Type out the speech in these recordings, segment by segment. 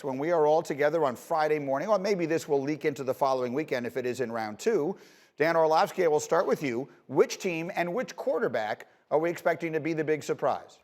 when we are all together on Friday morning, or maybe this will leak into the following weekend if it is in round 2. Dan Orlovsky, I will start with you. Which team and which quarterback are we expecting to be the big surprise?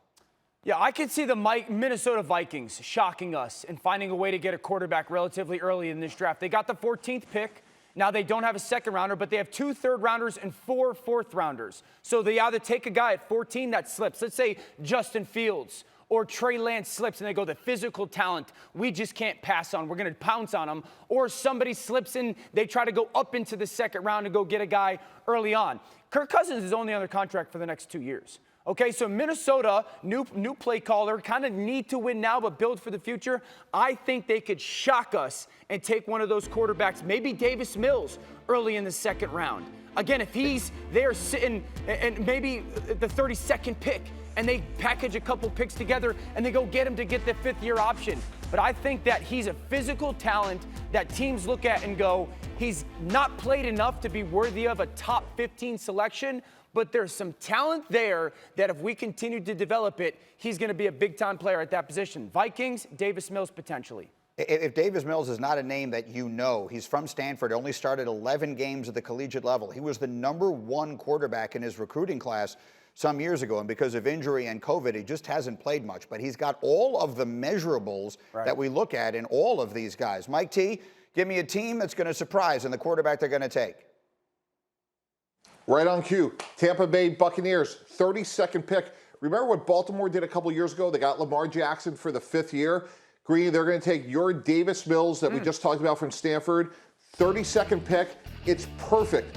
Yeah, I could see the Minnesota Vikings shocking us and finding a way to get a quarterback relatively early in this draft. They got the 14th pick. Now they don't have a second rounder, but they have 2 third-rounders and 4 fourth-rounders. So they either take a guy at 14 that slips. Let's say Justin Fields or Trey Lance slips and they go, the physical talent, we just can't pass on. We're going to pounce on him. Or somebody slips in, they try to go up into the second round and go get a guy early on. Kirk Cousins is only under contract for the next 2 years. Okay, so Minnesota, new play caller, kind of need to win now but build for the future. I think they could shock us and take one of those quarterbacks, maybe Davis Mills, early in the second round. Again, if he's there sitting and maybe the 32nd pick, and they package a couple picks together and they go get him to get the 5th-year option. But I think that he's a physical talent that teams look at and go, he's not played enough to be worthy of a top 15 selection, but there's some talent there that if we continue to develop it, he's going to be a big-time player at that position. Vikings, Davis Mills potentially. If Davis Mills is not a name that you know, he's from Stanford, only started 11 games at the collegiate level. He was the #1 quarterback in his recruiting class some years ago, and because of injury and COVID, he just hasn't played much. But he's got all of the measurables that we look at in all of these guys. Mike T, give me a team that's going to surprise and the quarterback they're going to take. Right on cue. Tampa Bay Buccaneers, 32nd pick. Remember what Baltimore did a couple years ago? They got Lamar Jackson for the 5th year. Green, they're going to take your Davis Mills that we just talked about from Stanford. 32nd pick. It's perfect.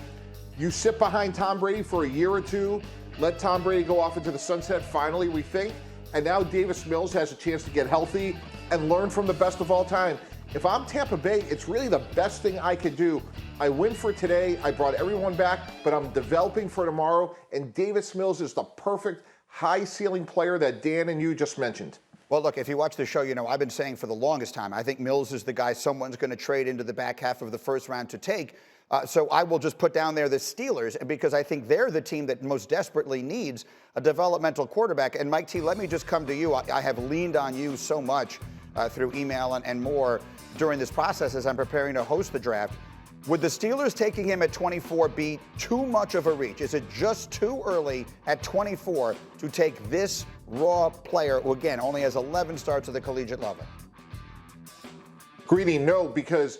You sit behind Tom Brady for a year or two. Let Tom Brady go off into the sunset, finally, we think. And now Davis Mills has a chance to get healthy and learn from the best of all time. If I'm Tampa Bay, it's really the best thing I could do. I win for today. I brought everyone back, but I'm developing for tomorrow. And Davis Mills is the perfect high-ceiling player that Dan and you just mentioned. Well, look, if you watch the show, you know I've been saying for the longest time, I think Mills is the guy someone's going to trade into the back half of the first round to take. So I will just put down there the Steelers because I think they're the team that most desperately needs a developmental quarterback. And Mike T, let me just come to you. I have leaned on you so much through email and more during this process as I'm preparing to host the draft. Would the Steelers taking him at 24 be too much of a reach? Is it just too early at 24 to take this raw player who, again, only has 11 starts at the collegiate level? Greeny, no, because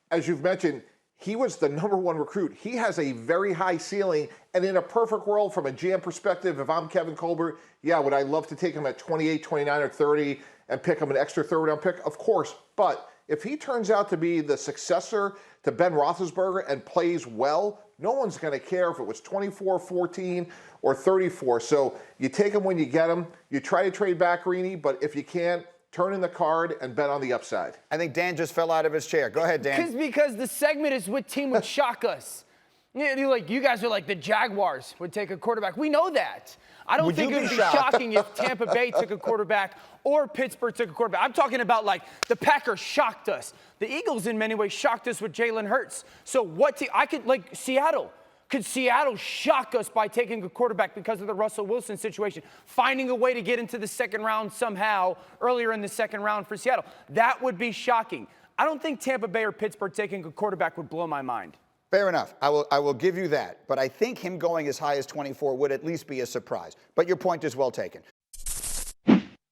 as you've mentioned, he was the #1 recruit. He has a very high ceiling, and in a perfect world, from a GM perspective, if I'm Kevin Colbert, yeah, would I love to take him at 28, 29, or 30 and pick him an extra third-round pick? Of course, but if he turns out to be the successor to Ben Roethlisberger and plays well, no one's going to care if it was 24, 14, or 34. So you take him when you get him. You try to trade back, Greeny, but if you can't, turn in the card and bet on the upside. I think Dan just fell out of his chair. Go ahead, Dan. Because the segment is what team would shock us. You guys are like the Jaguars would take a quarterback. We know that. I don't think it would be shocking if Tampa Bay took a quarterback or Pittsburgh took a quarterback. I'm talking about like the Packers shocked us. The Eagles in many ways shocked us with Jalen Hurts. So what team? I could like Seattle. Could Seattle shock us by taking a quarterback because of the Russell Wilson situation, finding a way to get into the second round somehow earlier in the second round for Seattle? That would be shocking. I don't think Tampa Bay or Pittsburgh taking a quarterback would blow my mind. Fair enough. I will give you that. But I think him going as high as 24 would at least be a surprise. But your point is well taken.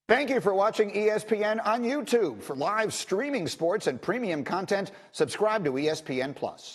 Thank you for watching ESPN on YouTube. For live streaming sports and premium content, subscribe to ESPN+.